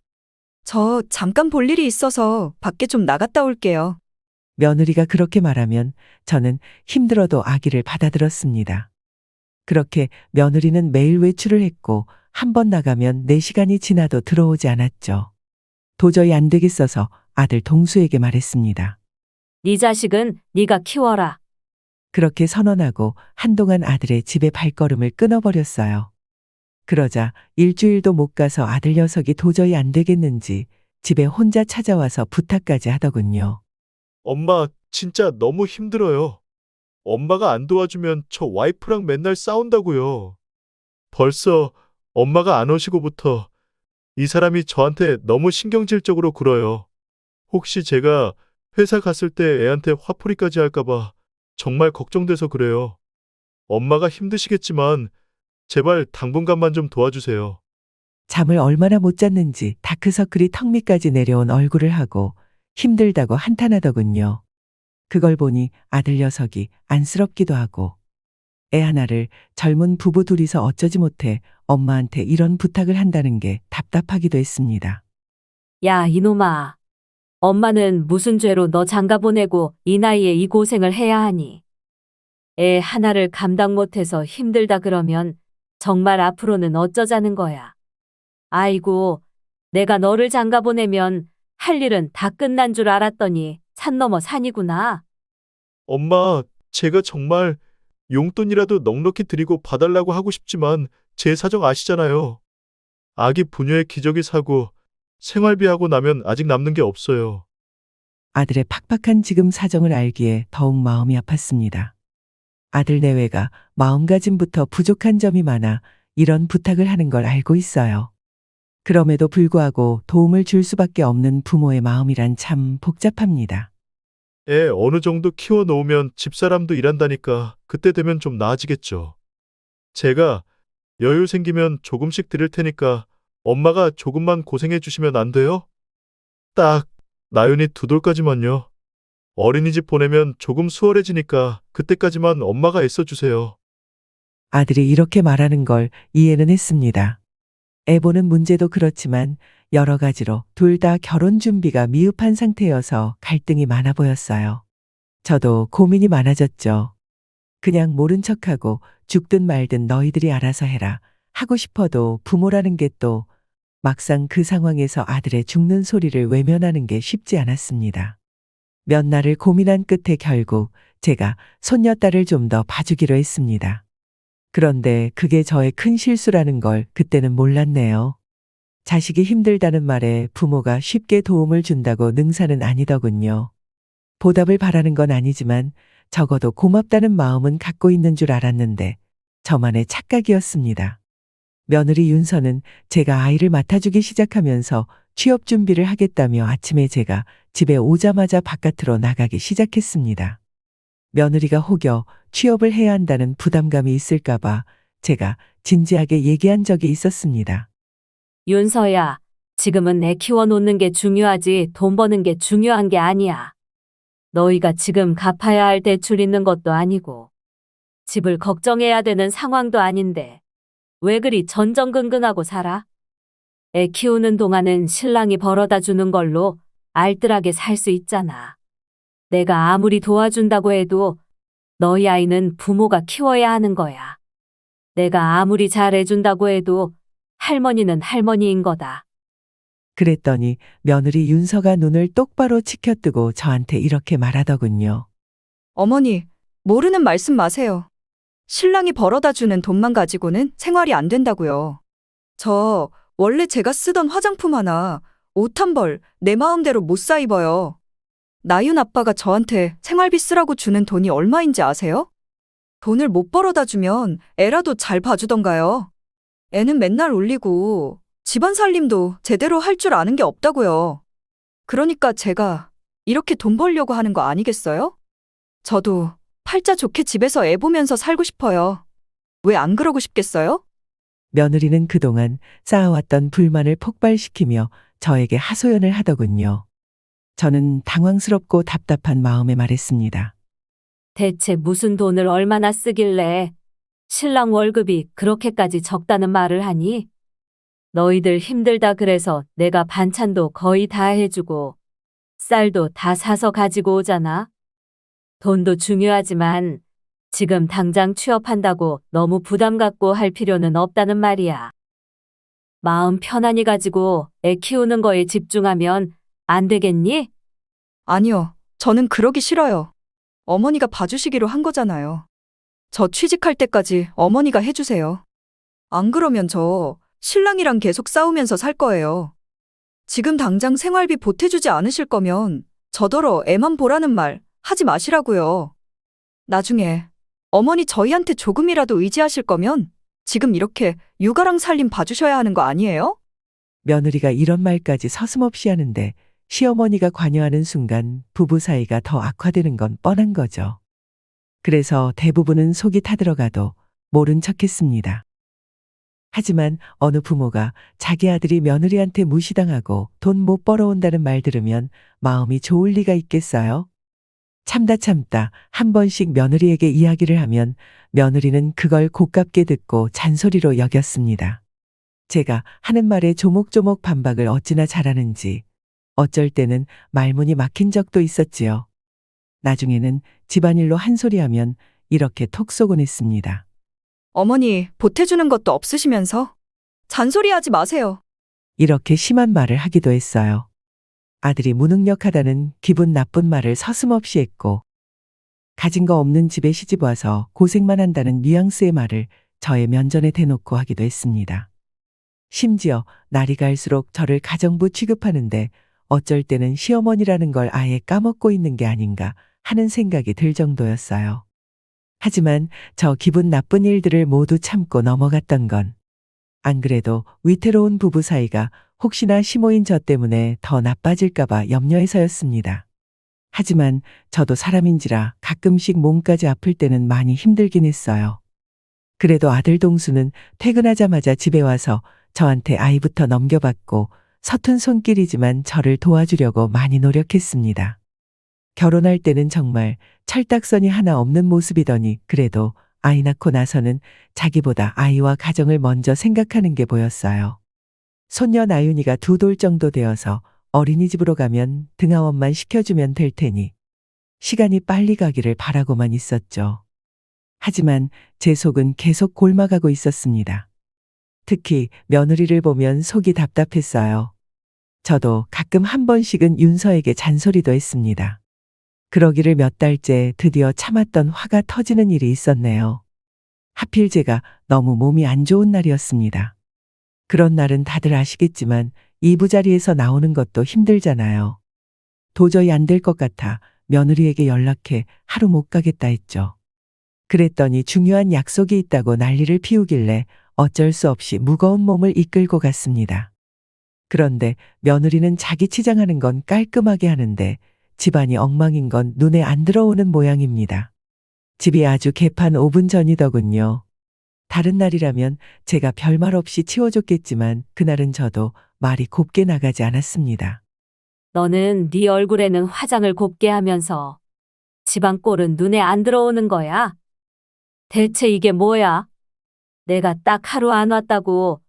저 잠깐 볼 일이 있어서 밖에 좀 나갔다 올게요. 며느리가 그렇게 말하면 저는 힘들어도 아기를 받아들었습니다. 그렇게 며느리는 매일 외출을 했고 한 번 나가면 4시간이 지나도 들어오지 않았죠. 도저히 안 되겠어서 아들 동수에게 말했습니다. 네 자식은 네가 키워라. 그렇게 선언하고 한동안 아들의 집에 발걸음을 끊어버렸어요. 그러자 일주일도 못 가서 아들 녀석이 도저히 안 되겠는지 집에 혼자 찾아와서 부탁까지 하더군요. 엄마, 진짜 너무 힘들어요. 엄마가 안 도와주면 저 와이프랑 맨날 싸운다고요. 벌써 엄마가 안 오시고부터 이 사람이 저한테 너무 신경질적으로 굴어요. 혹시 제가 회사 갔을 때 애한테 화풀이까지 할까봐 정말 걱정돼서 그래요. 엄마가 힘드시겠지만 제발 당분간만 좀 도와주세요. 잠을 얼마나 못 잤는지 다크서클이 턱 밑까지 내려온 얼굴을 하고 힘들다고 한탄하더군요. 그걸 보니 아들 녀석이 안쓰럽기도 하고 애 하나를 젊은 부부 둘이서 어쩌지 못해 엄마한테 이런 부탁을 한다는 게 답답하기도 했습니다. 야, 이놈아. 엄마는 무슨 죄로 너 장가 보내고 이 나이에 이 고생을 해야 하니? 애 하나를 감당 못해서 힘들다 그러면 정말 앞으로는 어쩌자는 거야. 아이고, 내가 너를 장가 보내면 할 일은 다 끝난 줄 알았더니 산 넘어 산이구나. 엄마, 제가 정말 용돈이라도 넉넉히 드리고 봐달라고 하고 싶지만 제 사정 아시잖아요. 아기 부녀의 기저귀 사고 생활비하고 나면 아직 남는 게 없어요. 아들의 팍팍한 지금 사정을 알기에 더욱 마음이 아팠습니다. 아들 내외가 마음가짐부터 부족한 점이 많아 이런 부탁을 하는 걸 알고 있어요. 그럼에도 불구하고 도움을 줄 수밖에 없는 부모의 마음이란 참 복잡합니다. 애 어느 정도 키워 놓으면 집사람도 일한다니까 그때 되면 좀 나아지겠죠. 제가 여유 생기면 조금씩 드릴 테니까 엄마가 조금만 고생해 주시면 안 돼요? 딱 나윤이 2돌까지만요. 어린이집 보내면 조금 수월해지니까 그때까지만 엄마가 애써주세요. 아들이 이렇게 말하는 걸 이해는 했습니다. 애 보는 문제도 그렇지만 여러 가지로 둘 다 결혼 준비가 미흡한 상태여서 갈등이 많아 보였어요. 저도 고민이 많아졌죠. 그냥 모른 척하고 죽든 말든 너희들이 알아서 해라 하고 싶어도 부모라는 게 또 막상 그 상황에서 아들의 죽는 소리를 외면하는 게 쉽지 않았습니다. 몇 날을 고민한 끝에 결국 제가 손녀딸을 좀 더 봐주기로 했습니다. 그런데 그게 저의 큰 실수라는 걸 그때는 몰랐네요. 자식이 힘들다는 말에 부모가 쉽게 도움을 준다고 능사는 아니더군요. 보답을 바라는 건 아니지만 적어도 고맙다는 마음은 갖고 있는 줄 알았는데 저만의 착각이었습니다. 며느리 윤서는 제가 아이를 맡아주기 시작하면서 취업 준비를 하겠다며 아침에 제가 집에 오자마자 바깥으로 나가기 시작했습니다. 며느리가 혹여 취업을 해야 한다는 부담감이 있을까봐 제가 진지하게 얘기한 적이 있었습니다. 윤서야, 지금은 애 키워놓는 게 중요하지 돈 버는 게 중요한 게 아니야. 너희가 지금 갚아야 할 대출 있는 것도 아니고 집을 걱정해야 되는 상황도 아닌데 왜 그리 전전긍긍하고 살아? 애 키우는 동안은 신랑이 벌어다 주는 걸로 알뜰하게 살 수 있잖아. 내가 아무리 도와준다고 해도 너희 아이는 부모가 키워야 하는 거야. 내가 아무리 잘해준다고 해도 할머니는 할머니인 거다. 그랬더니 며느리 윤서가 눈을 똑바로 치켜뜨고 저한테 이렇게 말하더군요. 어머니, 모르는 말씀 마세요. 신랑이 벌어다 주는 돈만 가지고는 생활이 안 된다고요. 저 원래 제가 쓰던 화장품 하나, 옷 한 벌 내 마음대로 못 사 입어요. 나윤 아빠가 저한테 생활비 쓰라고 주는 돈이 얼마인지 아세요? 돈을 못 벌어다 주면 애라도 잘 봐주던가요. 애는 맨날 울리고 집안 살림도 제대로 할 줄 아는 게 없다고요. 그러니까 제가 이렇게 돈 벌려고 하는 거 아니겠어요? 저도 팔자 좋게 집에서 애 보면서 살고 싶어요. 왜 안 그러고 싶겠어요? 며느리는 그동안 쌓아왔던 불만을 폭발시키며 저에게 하소연을 하더군요. 저는 당황스럽고 답답한 마음에 말했습니다. 대체 무슨 돈을 얼마나 쓰길래 신랑 월급이 그렇게까지 적다는 말을 하니? 너희들 힘들다 그래서 내가 반찬도 거의 다 해주고 쌀도 다 사서 가지고 오잖아. 돈도 중요하지만 지금 당장 취업한다고 너무 부담 갖고 할 필요는 없다는 말이야. 마음 편안히 가지고 애 키우는 거에 집중하면 안 되겠니? 아니요. 저는 그러기 싫어요. 어머니가 봐주시기로 한 거잖아요. 저 취직할 때까지 어머니가 해주세요. 안 그러면 저 신랑이랑 계속 싸우면서 살 거예요. 지금 당장 생활비 보태주지 않으실 거면 저더러 애만 보라는 말 하지 마시라고요. 나중에 어머니 저희한테 조금이라도 의지하실 거면 지금 이렇게 육아랑 살림 봐주셔야 하는 거 아니에요? 며느리가 이런 말까지 서슴없이 하는데 시어머니가 관여하는 순간 부부 사이가 더 악화되는 건 뻔한 거죠. 그래서 대부분은 속이 타들어가도 모른 척했습니다. 하지만 어느 부모가 자기 아들이 며느리한테 무시당하고 돈 못 벌어온다는 말 들으면 마음이 좋을 리가 있겠어요? 참다 한 번씩 며느리에게 이야기를 하면 며느리는 그걸 고깝게 듣고 잔소리로 여겼습니다. 제가 하는 말에 조목조목 반박을 어찌나 잘하는지 어쩔 때는 말문이 막힌 적도 있었지요. 나중에는 집안일로 한 소리 하면 이렇게 톡 쏘곤 했습니다. 어머니, 보태주는 것도 없으시면서 잔소리하지 마세요. 이렇게 심한 말을 하기도 했어요. 아들이 무능력하다는 기분 나쁜 말을 서슴없이 했고, 가진 거 없는 집에 시집 와서 고생만 한다는 뉘앙스의 말을 저의 면전에 대놓고 하기도 했습니다. 심지어 날이 갈수록 저를 가정부 취급하는데 어쩔 때는 시어머니라는 걸 아예 까먹고 있는 게 아닌가 하는 생각이 들 정도였어요. 하지만 저 기분 나쁜 일들을 모두 참고 넘어갔던 건 안 그래도 위태로운 부부 사이가 혹시나 시모인 저 때문에 더 나빠질까봐 염려해서였습니다. 하지만 저도 사람인지라 가끔씩 몸까지 아플 때는 많이 힘들긴 했어요. 그래도 아들 동수는 퇴근하자마자 집에 와서 저한테 아이부터 넘겨받고 서툰 손길이지만 저를 도와주려고 많이 노력했습니다. 결혼할 때는 정말 철딱서니 하나 없는 모습이더니 그래도 아이 낳고 나서는 자기보다 아이와 가정을 먼저 생각하는 게 보였어요. 손녀 나윤이가 2돌 정도 되어서 어린이집으로 가면 등하원만 시켜주면 될 테니 시간이 빨리 가기를 바라고만 있었죠. 하지만 제 속은 계속 골마가고 있었습니다. 특히 며느리를 보면 속이 답답했어요. 저도 가끔 한 번씩은 윤서에게 잔소리도 했습니다. 그러기를 몇 달째 드디어 참았던 화가 터지는 일이 있었네요. 하필 제가 너무 몸이 안 좋은 날이었습니다. 그런 날은 다들 아시겠지만 이부자리에서 나오는 것도 힘들잖아요. 도저히 안 될 것 같아 며느리에게 연락해 하루 못 가겠다 했죠. 그랬더니 중요한 약속이 있다고 난리를 피우길래 어쩔 수 없이 무거운 몸을 이끌고 갔습니다. 그런데 며느리는 자기 치장하는 건 깔끔하게 하는데 집안이 엉망인 건 눈에 안 들어오는 모양입니다. 집이 아주 개판 5분 전이더군요. 다른 날이라면 제가 별말 없이 치워줬겠지만 그날은 저도 말이 곱게 나가지 않았습니다. 너는 네 얼굴에는 화장을 곱게 하면서 집안 꼴은 눈에 안 들어오는 거야? 대체 이게 뭐야? 내가 딱 하루 안 왔다고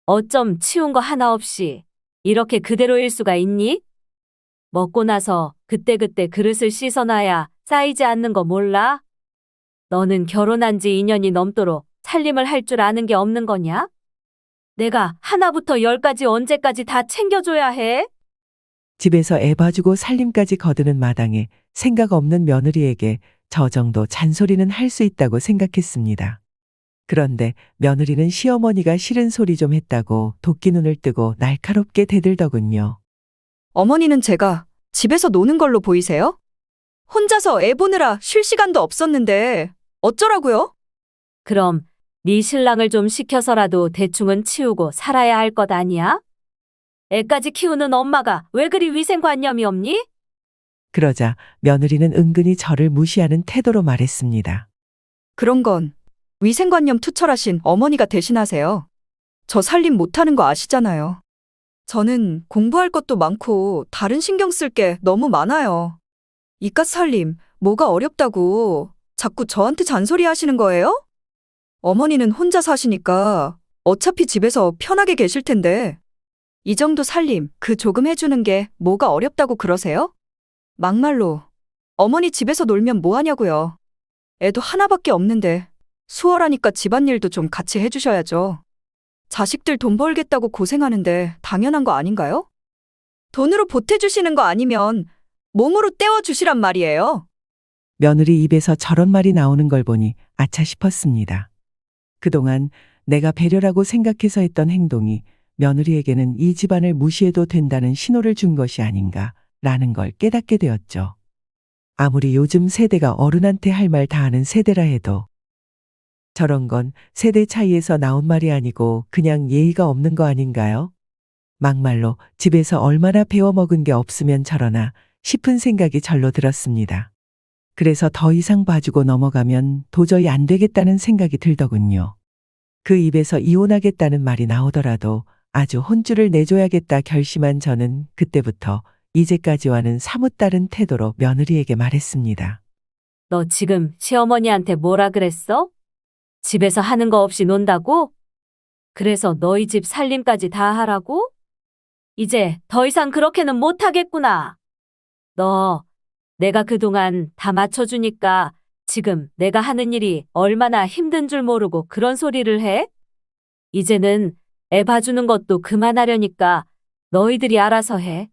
어쩜 치운 거 하나 없이 이렇게 그대로일 수가 있니? 먹고 나서 그때그때 그릇을 씻어놔야 쌓이지 않는 거 몰라? 너는 결혼한 지 2년이 넘도록 살림을 할 줄 아는 게 없는 거냐? 내가 하나부터 10까지 언제까지 다 챙겨줘야 해? 집에서 애 봐주고 살림까지 거드는 마당에 생각 없는 며느리에게 저 정도 잔소리는 할 수 있다고 생각했습니다. 그런데 며느리는 시어머니가 싫은 소리 좀 했다고 도끼 눈을 뜨고 날카롭게 대들더군요. 어머니는 제가 집에서 노는 걸로 보이세요? 혼자서 애 보느라 쉴 시간도 없었는데 어쩌라고요? 그럼 네 신랑을 좀 시켜서라도 대충은 치우고 살아야 할 것 아니야? 애까지 키우는 엄마가 왜 그리 위생관념이 없니? 그러자 며느리는 은근히 저를 무시하는 태도로 말했습니다. 그런 건 위생관념 투철하신 어머니가 대신하세요. 저 살림 못하는 거 아시잖아요. 저는 공부할 것도 많고 다른 신경 쓸 게 너무 많아요. 이깟 살림 뭐가 어렵다고 자꾸 저한테 잔소리 하시는 거예요? 어머니는 혼자 사시니까 어차피 집에서 편하게 계실 텐데 이 정도 살림 그 조금 해주는 게 뭐가 어렵다고 그러세요? 막말로 어머니 집에서 놀면 뭐 하냐고요. 애도 하나밖에 없는데 수월하니까 집안일도 좀 같이 해주셔야죠. 자식들 돈 벌겠다고 고생하는데 당연한 거 아닌가요? 돈으로 보태주시는 거 아니면 몸으로 떼어주시란 말이에요. 며느리 입에서 저런 말이 나오는 걸 보니 아차 싶었습니다. 그동안 내가 배려라고 생각해서 했던 행동이 며느리에게는 이 집안을 무시해도 된다는 신호를 준 것이 아닌가라는 걸 깨닫게 되었죠. 아무리 요즘 세대가 어른한테 할 말 다 하는 세대라 해도 저런 건 세대 차이에서 나온 말이 아니고 그냥 예의가 없는 거 아닌가요? 막말로 집에서 얼마나 배워먹은 게 없으면 저러나 싶은 생각이 절로 들었습니다. 그래서 더 이상 봐주고 넘어가면 도저히 안 되겠다는 생각이 들더군요. 그 입에서 이혼하겠다는 말이 나오더라도 아주 혼쭐을 내줘야겠다 결심한 저는 그때부터 이제까지와는 사뭇 다른 태도로 며느리에게 말했습니다. 너 지금 시어머니한테 뭐라 그랬어? 집에서 하는 거 없이 논다고? 그래서 너희 집 살림까지 다 하라고? 이제 더 이상 그렇게는 못하겠구나. 너 내가 그동안 다 맞춰주니까 지금 내가 하는 일이 얼마나 힘든 줄 모르고 그런 소리를 해? 이제는 애 봐주는 것도 그만하려니까 너희들이 알아서 해.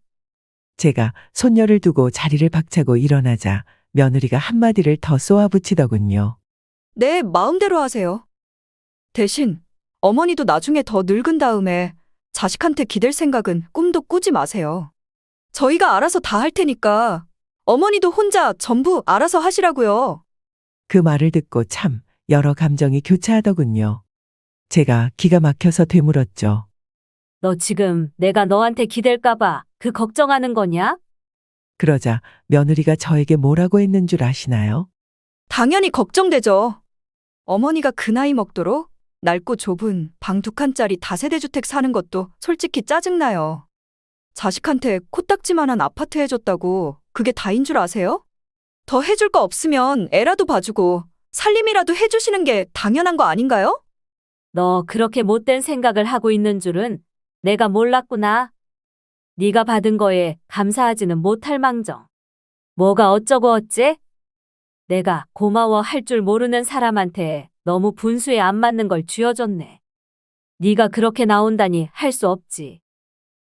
제가 손녀를 두고 자리를 박차고 일어나자 며느리가 한마디를 더 쏘아붙이더군요. 네, 마음대로 하세요. 대신 어머니도 나중에 더 늙은 다음에 자식한테 기댈 생각은 꿈도 꾸지 마세요. 저희가 알아서 다 할 테니까 어머니도 혼자 전부 알아서 하시라고요. 그 말을 듣고 참 여러 감정이 교차하더군요. 제가 기가 막혀서 되물었죠. 너 지금 내가 너한테 기댈까봐 그 걱정하는 거냐? 그러자 며느리가 저에게 뭐라고 했는 줄 아시나요? 당연히 걱정되죠. 어머니가 그 나이 먹도록 넓고 좁은 방 2칸짜리 다세대주택 사는 것도 솔직히 짜증나요. 자식한테 코딱지만한 아파트 해줬다고 그게 다인 줄 아세요? 더 해줄 거 없으면 애라도 봐주고 살림이라도 해주시는 게 당연한 거 아닌가요? 너 그렇게 못된 생각을 하고 있는 줄은 내가 몰랐구나. 네가 받은 거에 감사하지는 못할 망정. 뭐가 어쩌고 어째? 내가 고마워할 줄 모르는 사람한테 너무 분수에 안 맞는 걸 쥐어줬네. 네가 그렇게 나온다니 할 수 없지.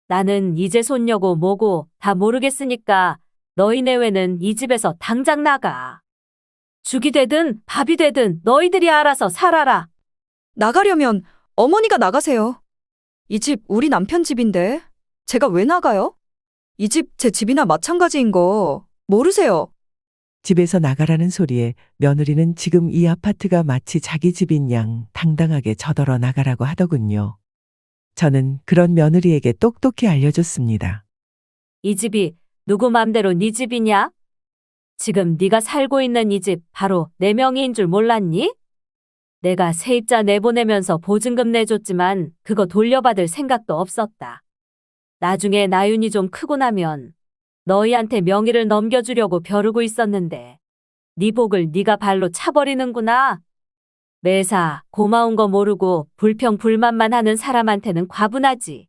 나는 이제 손녀고 뭐고 다 모르겠으니까 너희 내외는 이 집에서 당장 나가. 죽이 되든 밥이 되든 너희들이 알아서 살아라. 나가려면 어머니가 나가세요. 이 집 우리 남편 집인데 제가 왜 나가요? 이 집 제 집이나 마찬가지인 거 모르세요? 집에서 나가라는 소리에 며느리는 지금 이 아파트가 마치 자기 집인 양 당당하게 저더러 나가라고 하더군요. 저는 그런 며느리에게 똑똑히 알려줬습니다. 이 집이 누구 맘대로 네 집이냐? 지금 네가 살고 있는 이 집 바로 내 명의인 줄 몰랐니? 내가 세입자 내보내면서 보증금 내줬지만 그거 돌려받을 생각도 없었다. 나중에 나윤이 좀 크고 나면 너희한테 명의를 넘겨주려고 벼르고 있었는데 네 복을 네가 발로 차버리는구나. 매사 고마운 거 모르고 불평불만만 하는 사람한테는 과분하지.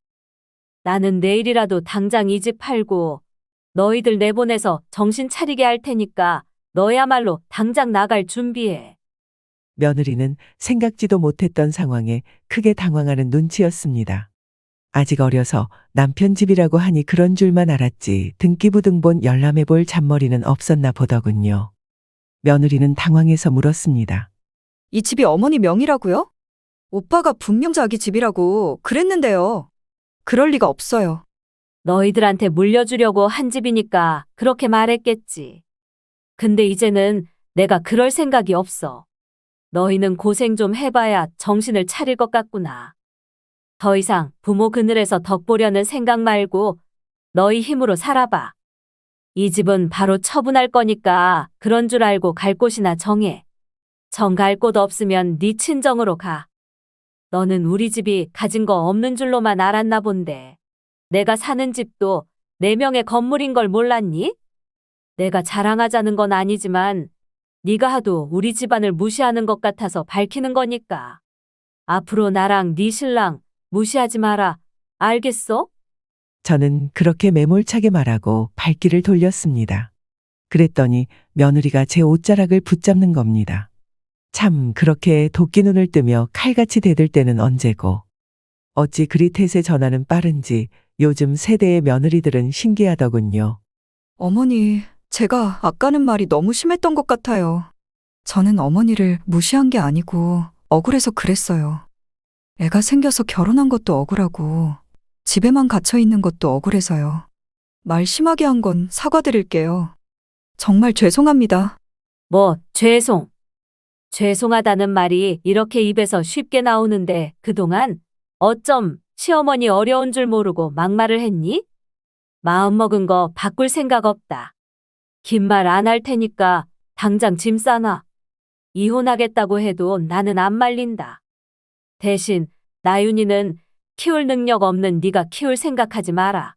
나는 내일이라도 당장 이 집 팔고 너희들 내보내서 정신 차리게 할 테니까 너야말로 당장 나갈 준비해. 며느리는 생각지도 못했던 상황에 크게 당황하는 눈치였습니다. 아직 어려서 남편 집이라고 하니 그런 줄만 알았지 등기부등본 열람해 볼 잔머리는 없었나 보더군요. 며느리는 당황해서 물었습니다. 이 집이 어머니 명의라고요? 오빠가 분명 자기 집이라고 그랬는데요. 그럴 리가 없어요. 너희들한테 물려주려고 한 집이니까 그렇게 말했겠지. 근데 이제는 내가 그럴 생각이 없어. 너희는 고생 좀 해봐야 정신을 차릴 것 같구나. 더 이상 부모 그늘에서 덕보려는 생각 말고 너희 힘으로 살아봐. 이 집은 바로 처분할 거니까 그런 줄 알고 갈 곳이나 정해. 정 갈 곳 없으면 네 친정으로 가. 너는 우리 집이 가진 거 없는 줄로만 알았나 본데. 내가 사는 집도 내 명의 건물인 걸 몰랐니? 내가 자랑하자는 건 아니지만 네가 하도 우리 집안을 무시하는 것 같아서 밝히는 거니까. 앞으로 나랑 네 신랑 무시하지 마라. 알겠어? 저는 그렇게 매몰차게 말하고 발길을 돌렸습니다. 그랬더니 며느리가 제 옷자락을 붙잡는 겁니다. 참 그렇게 도끼 눈을 뜨며 칼같이 대들 때는 언제고. 어찌 그리 태세 전환은 빠른지 요즘 세대의 며느리들은 신기하더군요. 어머니, 제가 아까는 말이 너무 심했던 것 같아요. 저는 어머니를 무시한 게 아니고 억울해서 그랬어요. 애가 생겨서 결혼한 것도 억울하고 집에만 갇혀 있는 것도 억울해서요. 말 심하게 한 건 사과드릴게요. 정말 죄송합니다. 뭐 죄송하다는 말이 이렇게 입에서 쉽게 나오는데 그동안 어쩜 시어머니 어려운 줄 모르고 막말을 했니? 마음먹은 거 바꿀 생각 없다. 긴 말 안 할 테니까 당장 짐 싸놔. 이혼하겠다고 해도 나는 안 말린다. 대신 나윤이는 키울 능력 없는 네가 키울 생각하지 마라.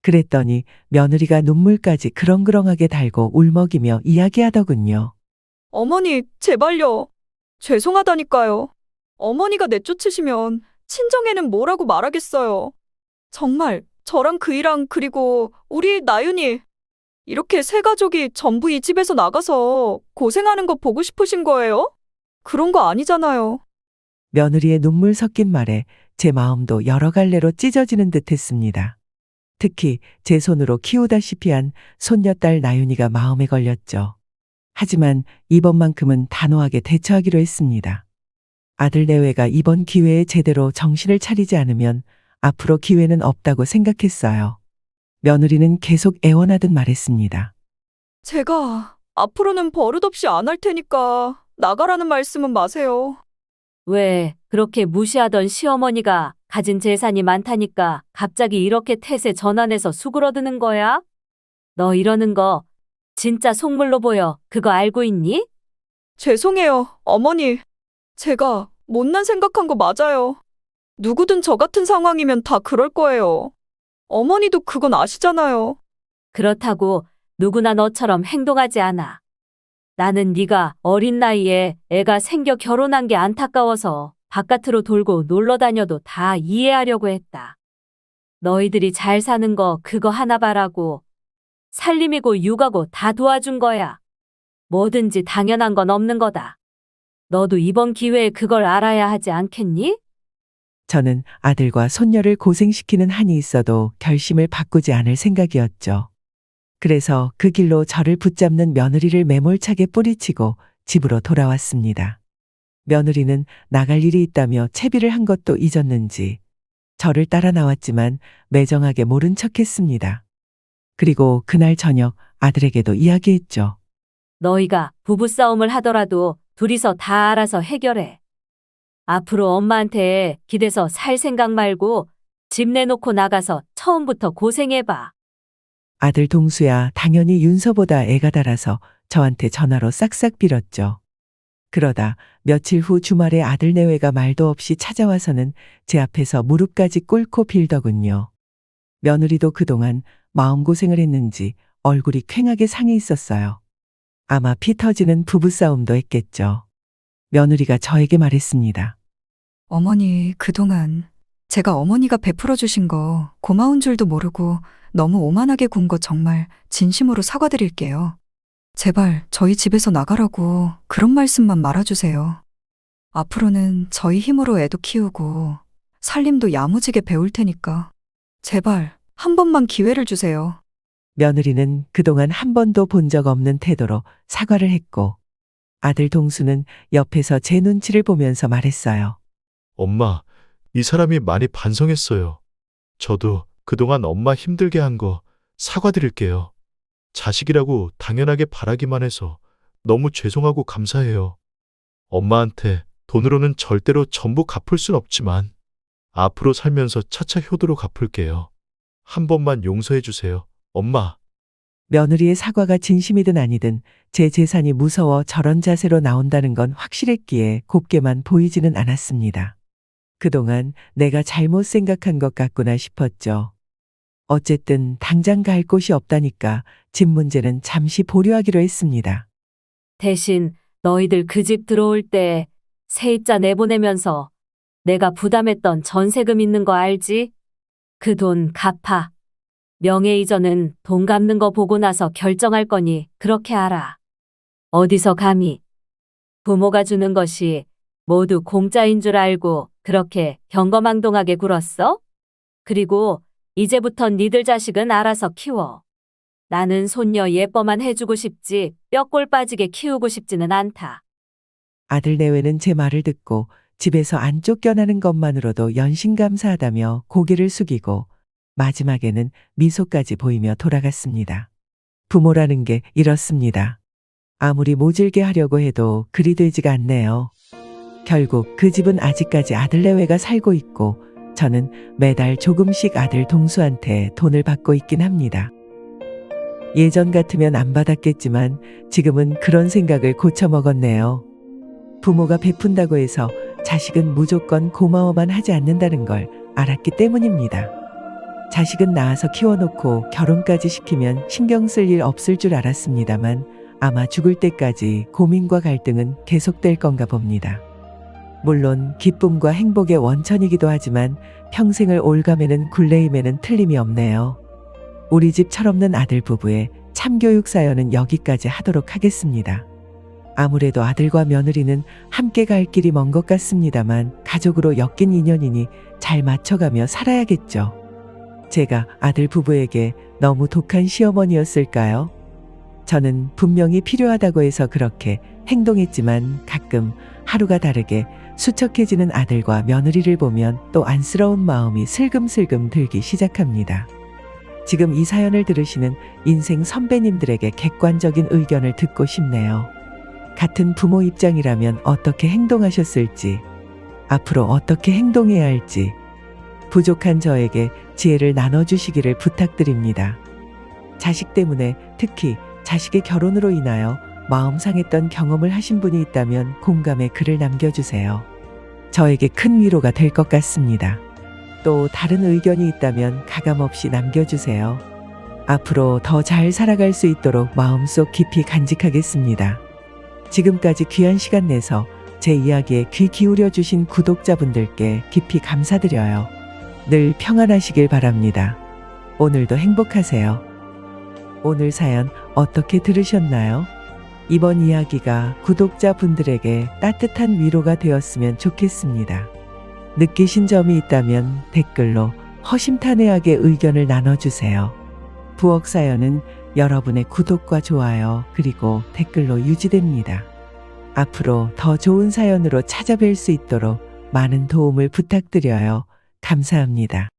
그랬더니 며느리가 눈물까지 그렁그렁하게 달고 울먹이며 이야기하더군요. 어머니, 제발요. 죄송하다니까요. 어머니가 내쫓으시면 친정에는 뭐라고 말하겠어요. 정말 저랑 그이랑 그리고 우리 나윤이 이렇게 세 가족이 전부 이 집에서 나가서 고생하는 거 보고 싶으신 거예요? 그런 거 아니잖아요. 며느리의 눈물 섞인 말에 제 마음도 여러 갈래로 찢어지는 듯 했습니다. 특히 제 손으로 키우다시피 한 손녀딸 나윤이가 마음에 걸렸죠. 하지만 이번만큼은 단호하게 대처하기로 했습니다. 아들 내외가 이번 기회에 제대로 정신을 차리지 않으면 앞으로 기회는 없다고 생각했어요. 며느리는 계속 애원하듯 말했습니다. 제가 앞으로는 버릇없이 안 할 테니까 나가라는 말씀은 마세요. 왜 그렇게 무시하던 시어머니가 가진 재산이 많다니까 갑자기 이렇게 태세 전환해서 수그러드는 거야? 너 이러는 거 진짜 속물로 보여. 그거 알고 있니? 죄송해요, 어머니. 제가 못난 생각한 거 맞아요. 누구든 저 같은 상황이면 다 그럴 거예요. 어머니도 그건 아시잖아요. 그렇다고 누구나 너처럼 행동하지 않아. 나는 네가 어린 나이에 애가 생겨 결혼한 게 안타까워서 바깥으로 돌고 놀러 다녀도 다 이해하려고 했다. 너희들이 잘 사는 거 그거 하나 바라고 살림이고 육아고 다 도와준 거야. 뭐든지 당연한 건 없는 거다. 너도 이번 기회에 그걸 알아야 하지 않겠니? 저는 아들과 손녀를 고생시키는 한이 있어도 결심을 바꾸지 않을 생각이었죠. 그래서 그 길로 저를 붙잡는 며느리를 매몰차게 뿌리치고 집으로 돌아왔습니다. 며느리는 나갈 일이 있다며 채비를 한 것도 잊었는지 저를 따라 나왔지만 매정하게 모른 척했습니다. 그리고 그날 저녁 아들에게도 이야기했죠. 너희가 부부싸움을 하더라도 둘이서 다 알아서 해결해. 앞으로 엄마한테 기대서 살 생각 말고 집 내놓고 나가서 처음부터 고생해봐. 아들 동수야 당연히 윤서보다 애가 달아서 저한테 전화로 싹싹 빌었죠. 그러다 며칠 후 주말에 아들 내외가 말도 없이 찾아와서는 제 앞에서 무릎까지 꿇고 빌더군요. 며느리도 그동안 마음고생을 했는지 얼굴이 퀭하게 상해 있었어요. 아마 피 터지는 부부싸움도 했겠죠. 며느리가 저에게 말했습니다. 어머니, 그동안 제가 어머니가 베풀어 주신 거 고마운 줄도 모르고 너무 오만하게 군 거 정말 진심으로 사과드릴게요. 제발 저희 집에서 나가라고 그런 말씀만 말아주세요. 앞으로는 저희 힘으로 애도 키우고 살림도 야무지게 배울 테니까 제발 한 번만 기회를 주세요. 며느리는 그동안 한 번도 본 적 없는 태도로 사과를 했고 아들 동수는 옆에서 제 눈치를 보면서 말했어요. 엄마, 이 사람이 많이 반성했어요. 저도 그동안 엄마 힘들게 한 거 사과드릴게요. 자식이라고 당연하게 바라기만 해서 너무 죄송하고 감사해요. 엄마한테 돈으로는 절대로 전부 갚을 순 없지만 앞으로 살면서 차차 효도로 갚을게요. 한 번만 용서해 주세요, 엄마. 며느리의 사과가 진심이든 아니든 제 재산이 무서워 저런 자세로 나온다는 건 확실했기에 곱게만 보이지는 않았습니다. 그동안 내가 잘못 생각한 것 같구나 싶었죠. 어쨌든 당장 갈 곳이 없다니까 집 문제는 잠시 보류하기로 했습니다. 대신 너희들 그 집 들어올 때 세입자 내보내면서 내가 부담했던 전세금 있는 거 알지? 그 돈 갚아. 명예이전은 돈 갚는 거 보고 나서 결정할 거니 그렇게 알아. 어디서 감히 부모가 주는 것이 모두 공짜인 줄 알고 그렇게 경거망동하게 굴었어? 그리고 이제부턴 니들 자식은 알아서 키워. 나는 손녀 예뻐만 해주고 싶지 뼈골 빠지게 키우고 싶지는 않다. 아들 내외는 제 말을 듣고 집에서 안 쫓겨나는 것만으로도 연신감사하다며 고개를 숙이고 마지막에는 미소까지 보이며 돌아갔습니다. 부모라는 게 이렇습니다. 아무리 모질게 하려고 해도 그리 되지가 않네요. 결국 그 집은 아직까지 아들 내외가 살고 있고 저는 매달 조금씩 아들 동수한테 돈을 받고 있긴 합니다. 예전 같으면 안 받았겠지만 지금은 그런 생각을 고쳐먹었네요. 부모가 베푼다고 해서 자식은 무조건 고마워만 하지 않는다는 걸 알았기 때문입니다. 자식은 낳아서 키워놓고 결혼까지 시키면 신경 쓸 일 없을 줄 알았습니다만 아마 죽을 때까지 고민과 갈등은 계속될 건가 봅니다. 물론 기쁨과 행복의 원천이기도 하지만 평생을 올가매는 굴레임에는 틀림이 없네요. 우리 집 철없는 아들 부부의 참교육 사연은 여기까지 하도록 하겠습니다. 아무래도 아들과 며느리는 함께 갈 길이 먼 것 같습니다만 가족으로 엮인 인연이니 잘 맞춰가며 살아야겠죠. 제가 아들 부부에게 너무 독한 시어머니였을까요? 저는 분명히 필요하다고 해서 그렇게 행동했지만 가끔 하루가 다르게 수척해지는 아들과 며느리를 보면 또 안쓰러운 마음이 슬금슬금 들기 시작합니다. 지금 이 사연을 들으시는 인생 선배님들에게 객관적인 의견을 듣고 싶네요. 같은 부모 입장이라면 어떻게 행동하셨을지, 앞으로 어떻게 행동해야 할지, 부족한 저에게 지혜를 나눠주시기를 부탁드립니다. 자식 때문에, 특히 자식의 결혼으로 인하여 마음 상했던 경험을 하신 분이 있다면 공감의 글을 남겨주세요. 저에게 큰 위로가 될 것 같습니다. 또 다른 의견이 있다면 가감없이 남겨주세요. 앞으로 더 잘 살아갈 수 있도록 마음속 깊이 간직하겠습니다. 지금까지 귀한 시간 내서 제 이야기에 귀 기울여 주신 구독자분들께 깊이 감사드려요. 늘 평안하시길 바랍니다. 오늘도 행복하세요. 오늘 사연 어떻게 들으셨나요? 이번 이야기가 구독자분들에게 따뜻한 위로가 되었으면 좋겠습니다. 느끼신 점이 있다면 댓글로 허심탄회하게 의견을 나눠주세요. 부엌 사연은 여러분의 구독과 좋아요 그리고 댓글로 유지됩니다. 앞으로 더 좋은 사연으로 찾아뵐 수 있도록 많은 도움을 부탁드려요. 감사합니다.